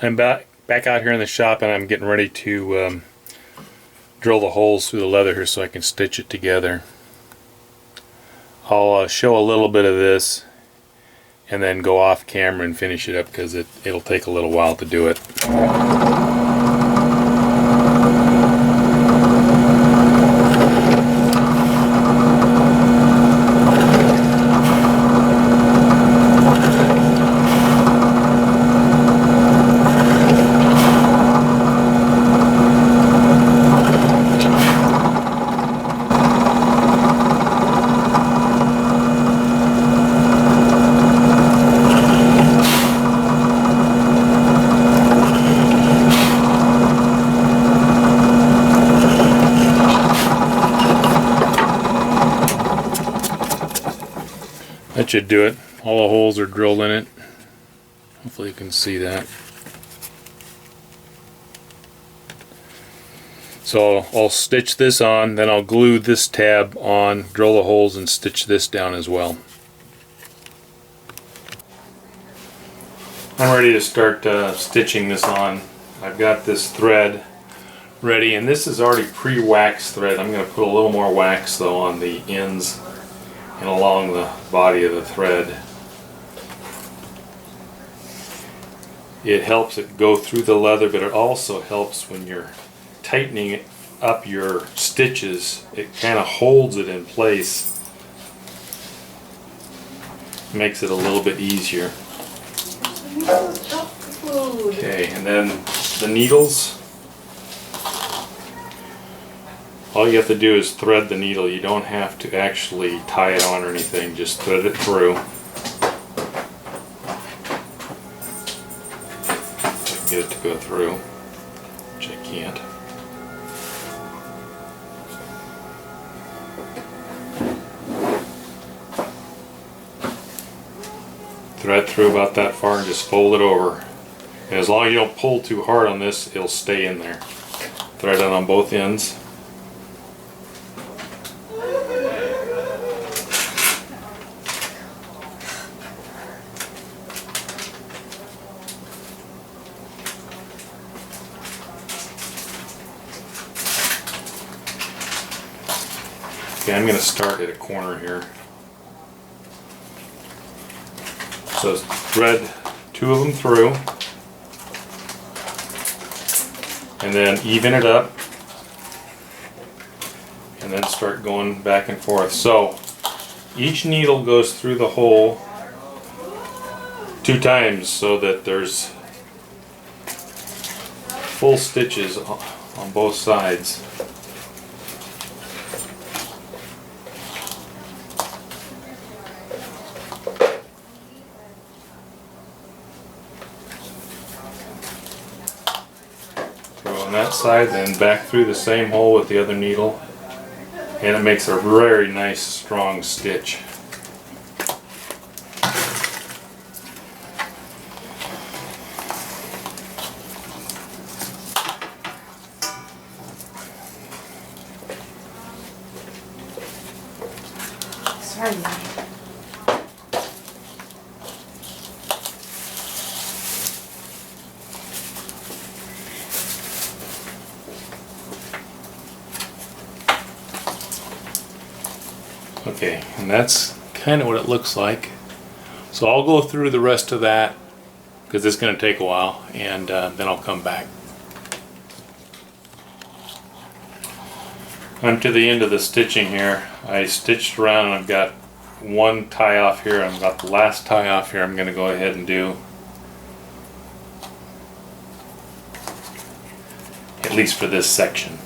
I'm back out here in the shop, and I'm getting ready to drill the holes through the leather here so I can stitch it together. I'll show a little bit of this and then go off camera and finish it up because it'll take a little while to do it. That should do it. All the holes are drilled in it. Hopefully you can see that. So I'll stitch this on, then I'll glue this tab on, drill the holes, and stitch this down as well. I'm ready to start stitching this on. I've got this thread ready, and this is already pre-waxed thread. I'm going to put a little more wax though on the ends and along the body of the thread. It helps it go through the leather, but it also helps when you're tightening up your stitches. It kind of holds it in place, makes it a little bit easier. Okay, and then the needles, all you have to do is thread the needle. You don't have to actually tie it on or anything, just thread it through. I can get it to go through, which I can't. Thread through about that far and just fold it over. And as long as you don't pull too hard on this, it'll stay in there. Thread it on both ends. Okay, I'm going to start at a corner here. So thread two of them through, and then even it up, and then start going back and forth. So each needle goes through the hole 2 times so that there's full stitches on both sides. On that side, then back through the same hole with the other needle, and it makes a very nice strong stitch. Sorry. Okay, and that's kind of what it looks like. So I'll go through the rest of that because it's going to take a while, and then I'll come back. I'm to the end of the stitching here. I stitched around and I've got one tie off here. I've got the last tie off here I'm going to go ahead and do. At least for this section.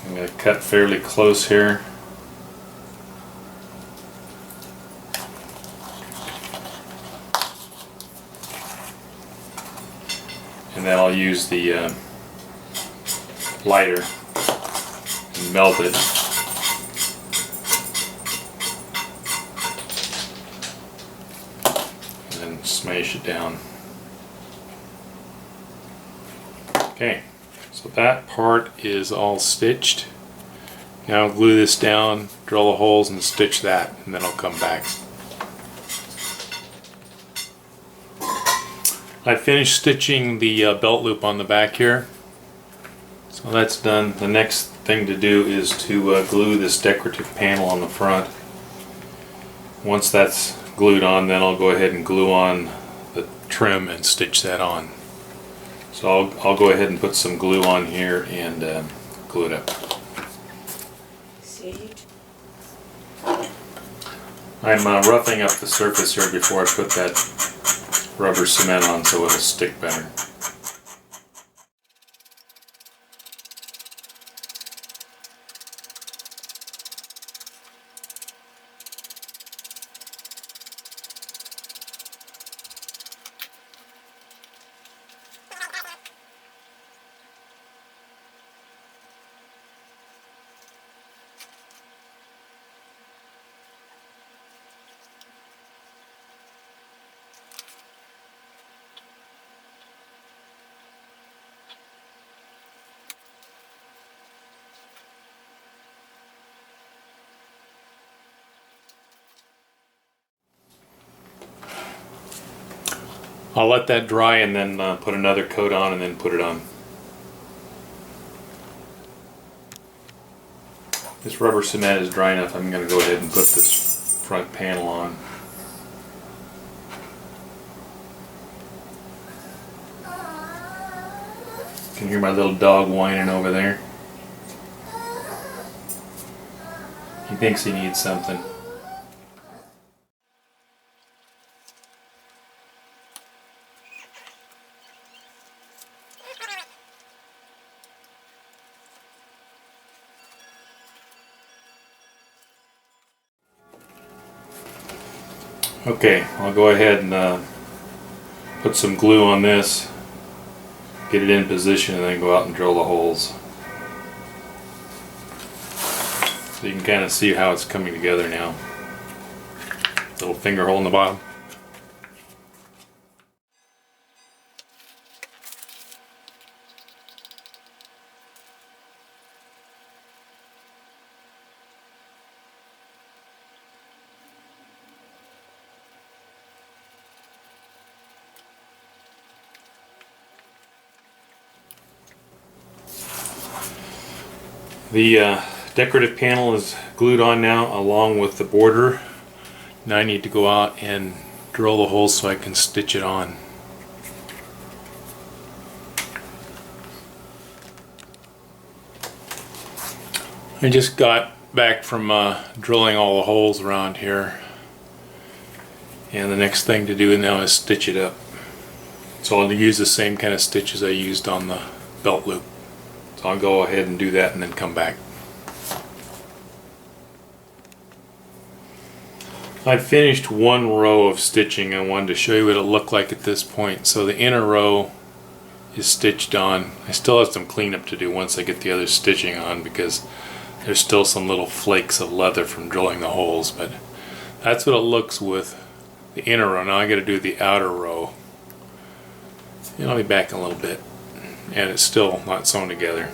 I'm going to cut fairly close here. And then I'll use the lighter and melt it. And then smash it down. Okay, so that part is all stitched. Now I'll glue this down, drill the holes, and stitch that, and then I'll come back. I finished stitching the belt loop on the back here, so that's done. The next thing to do is to glue this decorative panel on the front. Once that's glued on, then I'll go ahead and glue on the trim and stitch that on. So I'll go ahead and put some glue on here and glue it up. I'm roughing up the surface here before I put that rubber cement on so it'll stick better. I'll let that dry and then put another coat on and then put it on. This rubber cement is dry enough. I'm going to go ahead and put this front panel on. You can hear my little dog whining over there. He thinks he needs something. Okay, I'll go ahead and put some glue on this, get it in position, and then go out and drill the holes. So you can kind of see how it's coming together now. Little finger hole in the bottom. The decorative panel is glued on now along with the border. Now I need to go out and drill the holes so I can stitch it on. I just got back from drilling all the holes around here, and the next thing to do now is stitch it up. So I'll use the same kind of stitches I used on the belt loop. So I'll go ahead and do that and then come back. I've finished one row of stitching. I wanted to show you what it looked like at this point. So the inner row is stitched on. I still have some cleanup to do once I get the other stitching on because there's still some little flakes of leather from drilling the holes, but that's what it looks with the inner row. Now I got to do the outer row. And I'll be back in a little bit. And it's still not sewn together.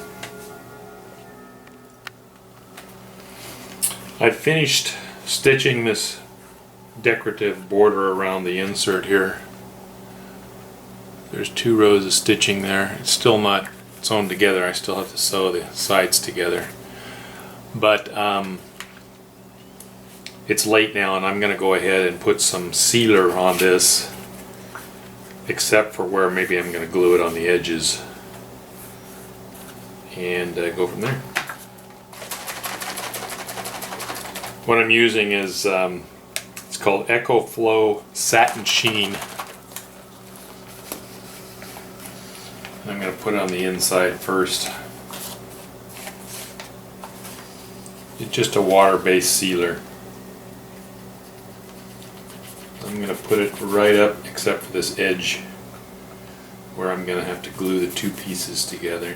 I've finished stitching this decorative border around the insert here. There's 2 rows of stitching there. It's still not sewn together. I still have to sew the sides together. But it's late now and I'm going to go ahead and put some sealer on this, except for where maybe I'm going to glue it on the edges. And go from there. What I'm using is it's called EcoFlow Satin Sheen. I'm going to put it on the inside first. It's just a water-based sealer. I'm going to put it right up except for this edge where I'm going to have to glue the 2 pieces together.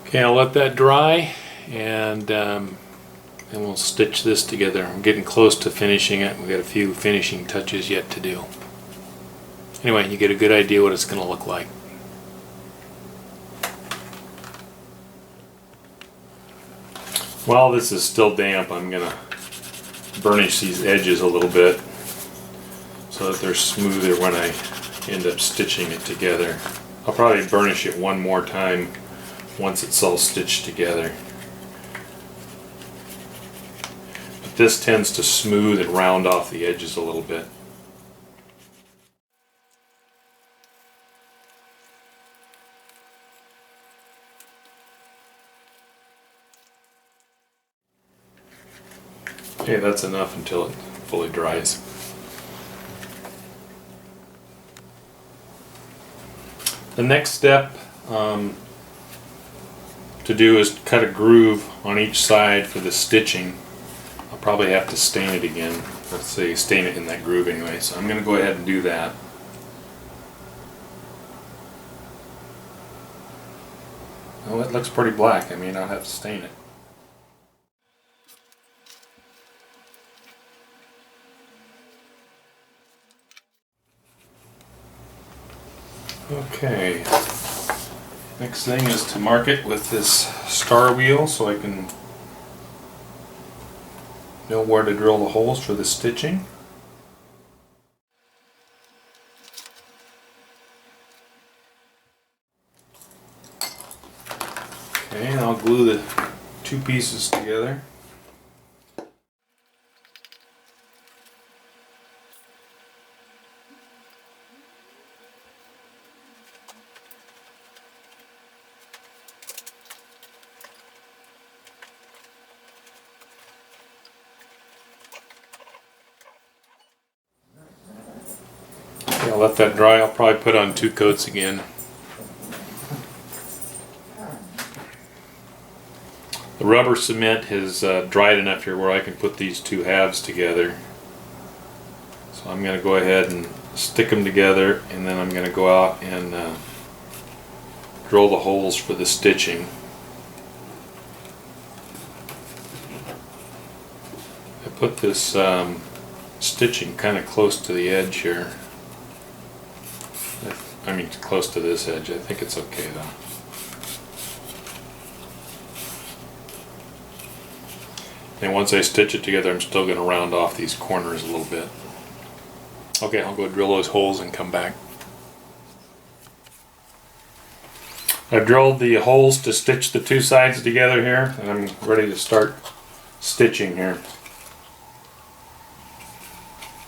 Okay, I'll let that dry, and we'll stitch this together. I'm getting close to finishing it. We've got a few finishing touches yet to do. Anyway, you get a good idea what it's going to look like. While this is still damp, I'm going to burnish these edges a little bit so that they're smoother when I end up stitching it together. I'll probably burnish it one more time once it's all stitched together. But this tends to smooth and round off the edges a little bit. Okay, that's enough until it fully dries. The next step to do is cut a groove on each side for the stitching. I'll probably have to stain it again. Let's say stain it in that groove anyway, so I'm going to go ahead and do that. Oh, it looks pretty black. I mean, I'll have to stain it. Okay, next thing is to mark it with this star wheel so I can know where to drill the holes for the stitching. Okay, and I'll glue the two pieces together. I'll let that dry. I'll probably put on 2 coats again. The rubber cement has dried enough here where I can put these 2 halves together. So I'm going to go ahead and stick them together, and then I'm going to go out and drill the holes for the stitching. I put this stitching kind of close to the edge here. I mean, close to this edge. I think it's okay though. And once I stitch it together, I'm still going to round off these corners a little bit. Okay, I'll go drill those holes and come back. I've drilled the holes to stitch the 2 sides together here, and I'm ready to start stitching here.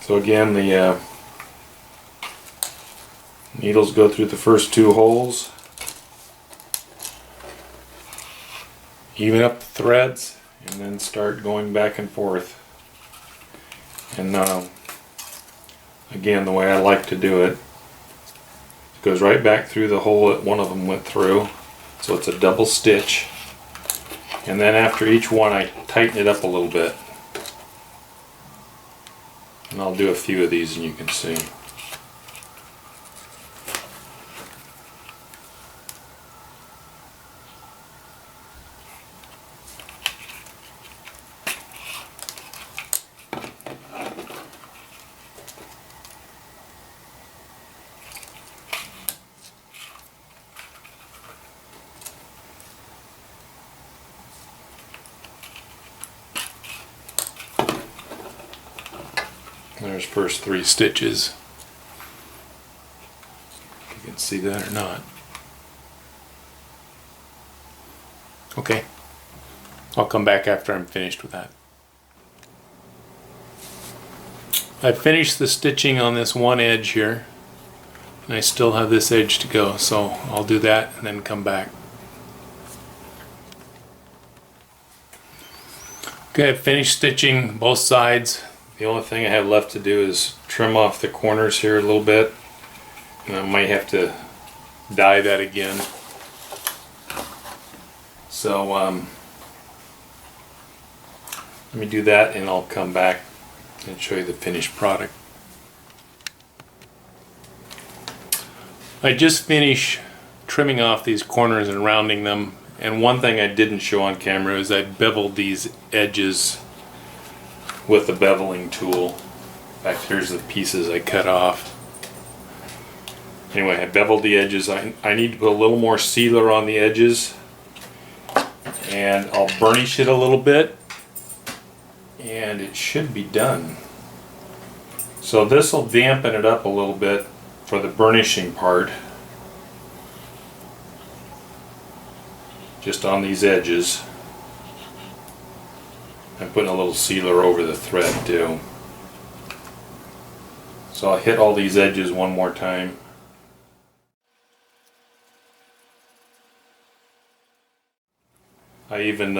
So again, the needles go through the first 2 holes, even up the threads, and then start going back and forth. And again, the way I like to do it, it goes right back through the hole that one of them went through, so it's a double stitch. And then after each one, I tighten it up a little bit. And I'll do a few of these and you can see. There's first 3 stitches. If you can see that or not. Okay, I'll come back after I'm finished with that. I finished the stitching on this one edge here, and I still have this edge to go, so I'll do that and then come back. Okay, I've finished stitching both sides. The only thing I have left to do is trim off the corners here a little bit, and I might have to dye that again. So let me do that and I'll come back and show you the finished product. I just finished trimming off these corners and rounding them. And one thing I didn't show on camera is I beveled these edges with the beveling tool. In fact, here's the pieces I cut off. Anyway, I beveled the edges. I need to put a little more sealer on the edges, and I'll burnish it a little bit, and it should be done. So this will dampen it up a little bit for the burnishing part, just on these edges. I'm putting a little sealer over the thread too. So I'll hit all these edges one more time. I even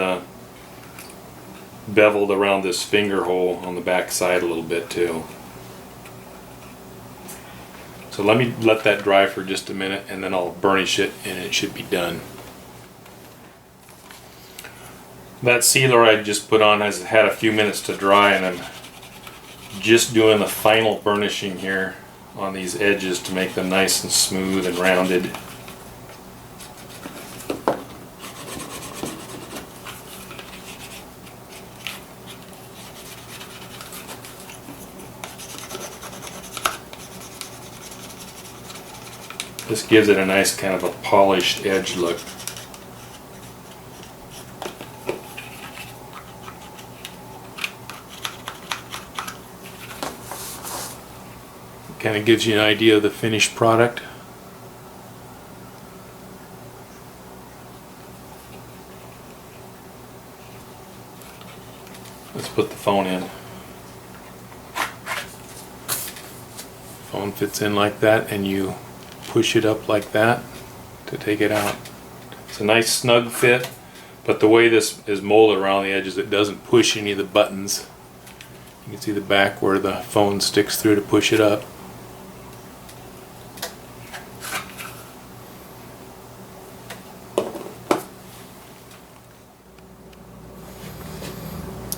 beveled around this finger hole on the back side a little bit too. So let me let that dry for just a minute, and then I'll burnish it and it should be done. That sealer I just put on has had a few minutes to dry, and I'm just doing the final burnishing here on these edges to make them nice and smooth and rounded. This gives it a nice kind of a polished edge look. Kind of gives you an idea of the finished product. Let's put the phone in. Phone fits in like that, and you push it up like that to take it out. It's a nice snug fit, but the way this is molded around the edges, it doesn't push any of the buttons. You can see the back where the phone sticks through to push it up.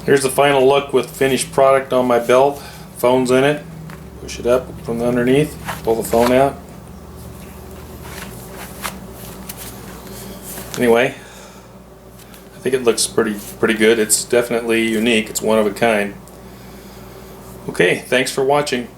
Here's the final look with finished product on my belt. Phone's in it. Push it up from underneath, pull the phone out. Anyway, I think it looks pretty good. It's definitely unique. It's one of a kind. Okay, thanks for watching.